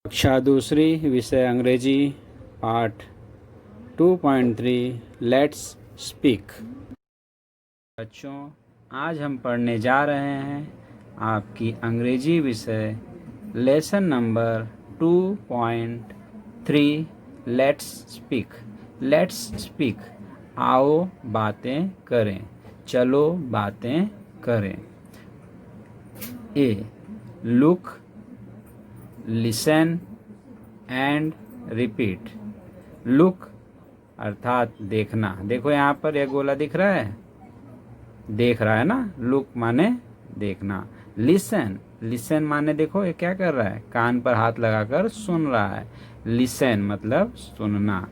कक्षा दूसरी विषय अंग्रेजी पाठ 2.3 लेट्स स्पीक। बच्चों, आज हम पढ़ने जा रहे हैं आपकी अंग्रेजी विषय lesson number 2.3 let's speak. Let's speak, आओ बातें करें, चलो बातें करें। A, look, listen and repeat. Look अर्थात देखना। देखो यहाँ पर यह गोला दिख रहा है, देख रहा है ना। लुक माने देखना। लिसन, लिसन माने देखो ये क्या कर रहा है, कान पर हाथ लगाकर सुन रहा है। लिसन मतलब सुनना।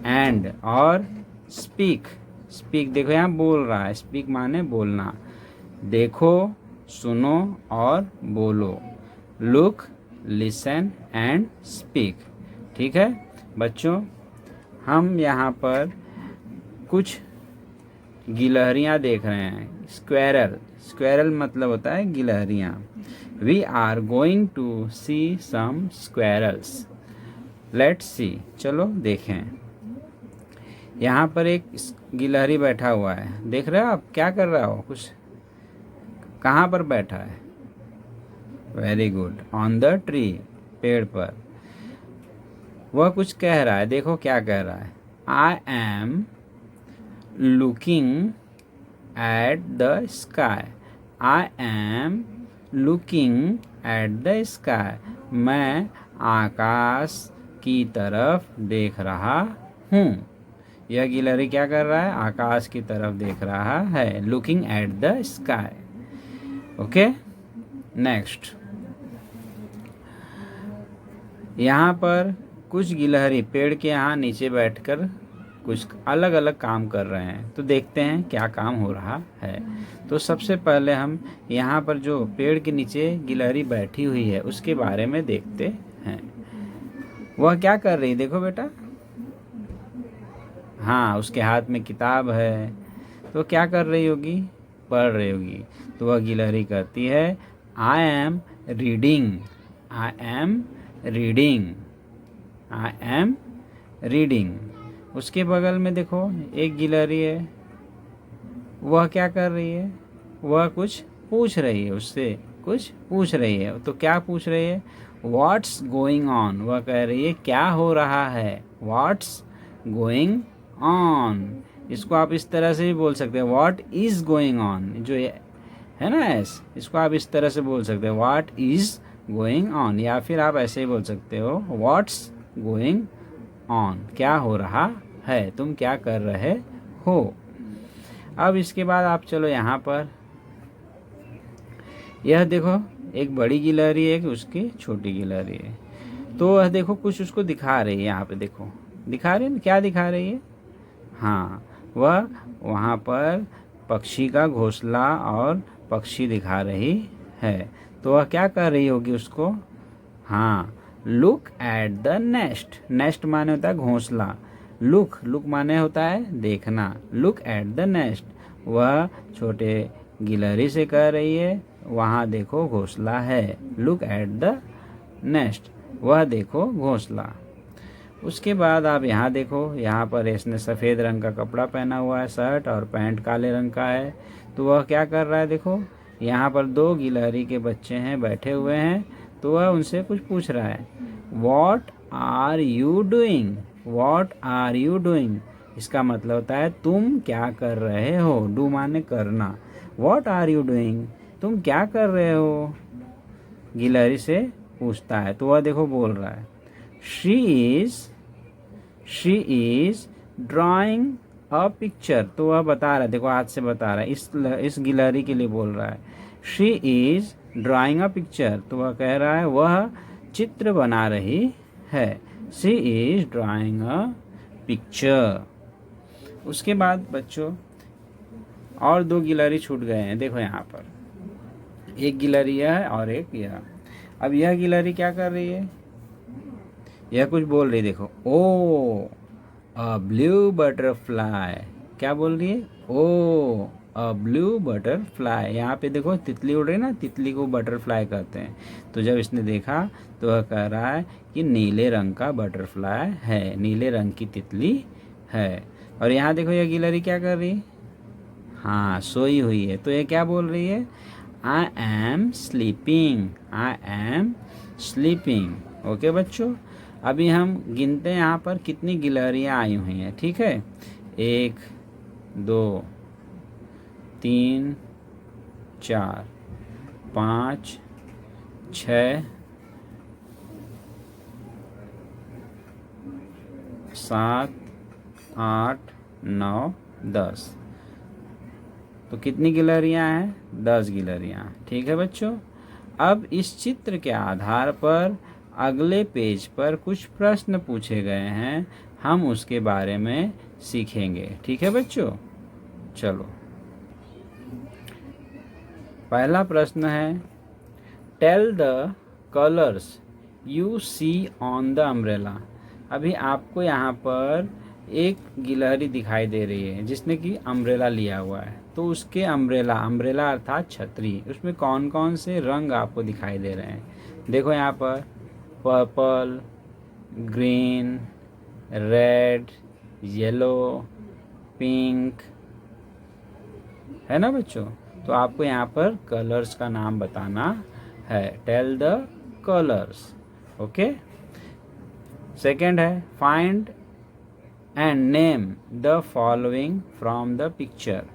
एंड और स्पीक, स्पीक देखो यहाँ बोल रहा है। स्पीक माने बोलना। देखो, सुनो और बोलो। Look, listen and speak. ठीक है बच्चों, हम यहाँ पर कुछ गिलहरियाँ देख रहे हैं। स्क्वेरल, स्क्वेरल मतलब होता है गिलहरियाँ। We are going to see some squirrels. Let's see, चलो देखें। यहाँ पर एक गिलहरी बैठा हुआ है, देख रहे हो आप क्या कर रहा हो, कुछ कहाँ पर बैठा है। Very good, on the tree, पेड़ पर। वह कुछ कह रहा है, देखो क्या कह रहा है। I am looking at the sky. I am looking at the sky. मैं आकाश की तरफ देख रहा हूँ। यह गिलहरी क्या कर रहा है, आकाश की तरफ देख रहा है। Looking at the sky. Okay, next. यहाँ पर कुछ गिलहरी पेड़ के यहाँ नीचे बैठकर कुछ अलग अलग काम कर रहे हैं। तो देखते हैं क्या काम हो रहा है। तो सबसे पहले हम यहाँ पर जो पेड़ के नीचे गिलहरी बैठी हुई है उसके बारे में देखते हैं। वह क्या कर रही, देखो बेटा। हाँ, उसके हाथ में किताब है। तो क्या कर रही होगी, पढ़ रही होगी। तो वह गिलहरी कहती है I am reading. I am reading. I am reading. उसके बगल में देखो एक गिलहरी है। वह क्या कर रही है, वह कुछ पूछ रही है, उससे कुछ पूछ रही है। तो क्या पूछ रही है, व्हाट्स गोइंग ऑन। वह कह रही है क्या हो रहा है, व्हाट्स गोइंग ऑन। इसको आप इस तरह से भी बोल सकते हैं, व्हाट इज गोइंग ऑन। जो है ना एस, इसको आप इस तरह से बोल सकते हैं, व्हाट इज गोइंग ऑन। या फिर आप ऐसे ही बोल सकते हो, व्हाट्स गोइंग ऑन, क्या हो रहा है, तुम क्या कर रहे हो। अब इसके बाद आप चलो यहाँ पर, यह देखो एक बड़ी गिलहरी है कि उसकी छोटी गिलहरी है। तो वह देखो कुछ उसको दिखा रही है। यहाँ पे देखो दिखा रही है, क्या दिखा रही है। हाँ, वह वहाँ पर पक्षी का घोंसला और पक्षी दिखा रही है। तो वह क्या कर रही होगी उसको, हाँ, look at the nest. Nest माने होता है घोंसला। लुक, लुक माने होता है देखना। लुक एट द नेस्ट, वह छोटे गिलहरी से कह रही है वहाँ देखो घोंसला है। लुक एट द नेस्ट, वह देखो घोंसला। उसके बाद आप यहाँ देखो, यहाँ पर इसने सफ़ेद रंग का कपड़ा पहना हुआ है, शर्ट और पैंट काले रंग का है। तो वह क्या कर रहा है, देखो यहाँ पर दो गिलहरी के बच्चे हैं बैठे हुए हैं। तो वह उनसे कुछ पूछ रहा है, what are you doing. What are you doing, इसका मतलब होता है तुम क्या कर रहे हो। डू माने करना। वॉट आर यू डूइंग, तुम क्या कर रहे हो, गिलहरी से पूछता है। तो वह देखो बोल रहा है, she is drawing a picture. तो वह बता रहा है, देखो हाथ से बता रहा है, इस गिलहरी के लिए बोल रहा है। She is drawing a picture, तो वह कह रहा है वह चित्र बना रही है। She is drawing a picture. उसके बाद बच्चों और दो गिलहरी छूट गए हैं। देखो यहाँ पर एक गिलहरी है और एक यह। अब यह गिलहरी क्या कर रही है, यह कुछ बोल रही है। देखो, ओ अ ब्लू बटरफ्लाई, क्या बोल रही है, ओ अ ब्लू बटरफ्लाई। यहाँ पे देखो तितली उड़ रही है ना, तितली को बटरफ्लाई कहते हैं। तो जब इसने देखा तो वह कह रहा है कि नीले रंग का बटरफ्लाई है, नीले रंग की तितली है। और यहाँ देखो ये गिलहरी क्या कर रही है, हाँ सोई हुई है। तो ये क्या बोल रही है, I am sleeping, I am sleeping. Okay बच्चों, अभी हम गिनते हैं यहाँ पर कितनी गिलहरियाँ आई हुई हैं। ठीक है, 1 2 3 4 5 6 7 8 9 10। तो कितनी गिलहरियाँ हैं, 10 गिलहरियाँ। ठीक है बच्चों, अब इस चित्र के आधार पर अगले पेज पर कुछ प्रश्न पूछे गए हैं, हम उसके बारे में सीखेंगे। ठीक है बच्चों, चलो पहला प्रश्न है, tell the colours you see on the umbrella. अभी आपको यहाँ पर एक गिलहरी दिखाई दे रही है जिसने कि अम्ब्रेला लिया हुआ है। तो उसके अम्ब्रेला, अम्ब्रेला अर्थात छतरी, उसमें कौन कौन से रंग आपको दिखाई दे रहे हैं। देखो यहाँ पर purple, green, red, yellow, pink, है ना बच्चों। तो आपको यहाँ पर कलर्स का नाम बताना है, tell the colours. Okay, second है, find and name the following from the picture.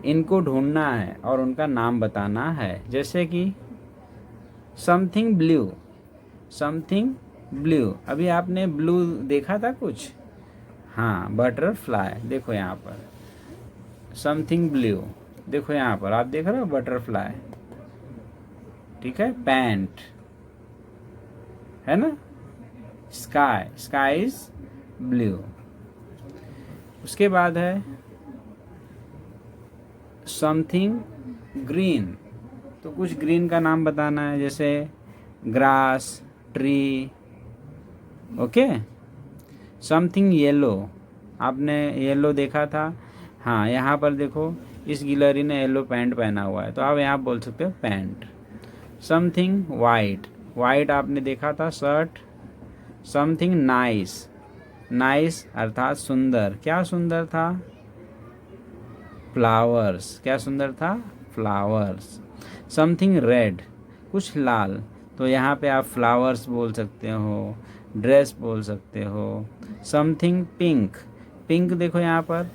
इनको ढूंढना है और उनका नाम बताना है। जैसे कि समथिंग ब्लू, समथिंग ब्लू, अभी आपने ब्लू देखा था कुछ, हाँ बटरफ्लाई। देखो यहाँ पर समथिंग ब्लू, देखो यहाँ पर आप देख रहे हो बटरफ्लाई। ठीक है, पैंट है ना, स्काई, स्काई इज ब्लू। उसके बाद है समथिंग ग्रीन, तो कुछ ग्रीन का नाम बताना है, जैसे grass, tree. Okay, something yellow, आपने येलो देखा था, हाँ यहाँ पर देखो इस गिलहरी ने येलो पैंट पहना हुआ है, तो आप यहाँ बोल सकते हो पैंट। समथिंग वाइट, वाइट आपने देखा था शर्ट। समथिंग नाइस, नाइस अर्थात सुंदर, क्या सुंदर था, फ्लावर्स, क्या सुंदर था, फ्लावर्स। समथिंग रेड, कुछ लाल, तो यहाँ पे आप फ्लावर्स बोल सकते हो, ड्रेस बोल सकते हो। समथिंग पिंक, पिंक देखो यहाँ पर,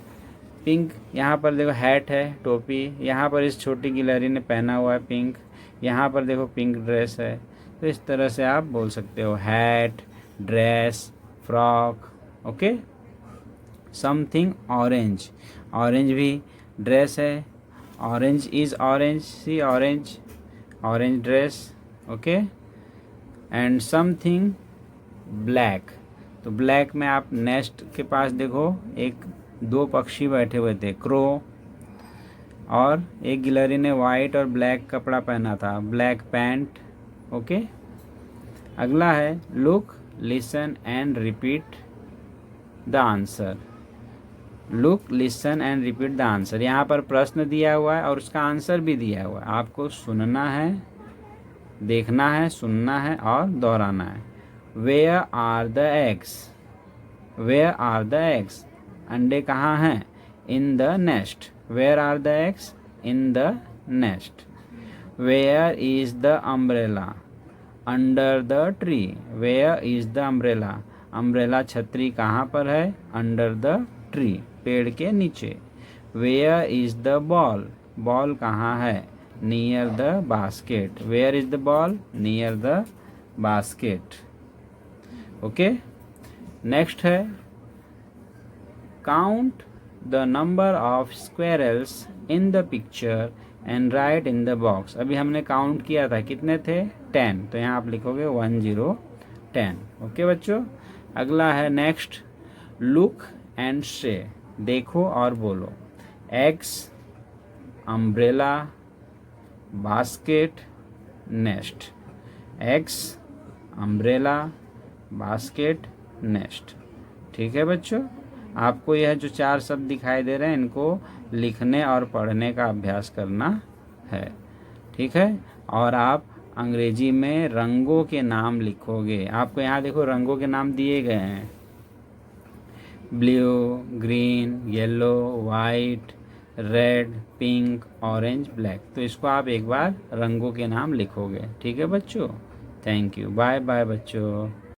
पिंक यहाँ पर देखो हैट है, टोपी, यहाँ पर इस छोटी गिलहरी ने पहना हुआ है पिंक, यहाँ पर देखो पिंक ड्रेस है। तो इस तरह से आप बोल सकते हो hat, dress, frock. Okay, something orange, orange भी ड्रेस है, orange is orange, see orange, orange dress. Okay, and something black, तो ब्लैक में आप नेस्ट के पास देखो एक 2 पक्षी बैठे हुए थे, क्रो, और एक गिलहरी ने वाइट और ब्लैक कपड़ा पहना था, ब्लैक पैंट। ओके, अगला है look, listen and repeat the answer. Look, listen and repeat the answer, यहाँ पर प्रश्न दिया हुआ है और उसका आंसर भी दिया हुआ है। आपको सुनना है, देखना है, सुनना है और दोहराना है। Where are the eggs, where are the eggs, अंडे कहाँ हैं, in the nest, where are the eggs, in the nest. Where is the umbrella, under the tree, where is the umbrella, umbrella छतरी कहाँ पर है, अंडर द ट्री, पेड़ के नीचे। Where is the ball, ball कहाँ है, near the basket, where is the ball, near the basket. Okay, next है count the number of squirrels in the picture and write in the box. अभी हमने count किया था, कितने थे, 10, तो यहाँ आप लिखोगे 1 0 10। ओके बच्चों, अगला है नेक्स्ट, लुक एंड से, देखो और बोलो। Eggs, umbrella, basket, nest, eggs, umbrella, basket, nest. ठीक है बच्चों, आपको यह जो 4 शब्द दिखाई दे रहे हैं इनको लिखने और पढ़ने का अभ्यास करना है, ठीक है। और आप अंग्रेजी में रंगों के नाम लिखोगे। आपको यहाँ देखो रंगों के नाम दिए गए हैं, blue, green, yellow, white, red, pink, orange, black. तो इसको आप एक बार रंगों के नाम लिखोगे, ठीक है बच्चों। थैंक यू, बाय बाय बच्चों।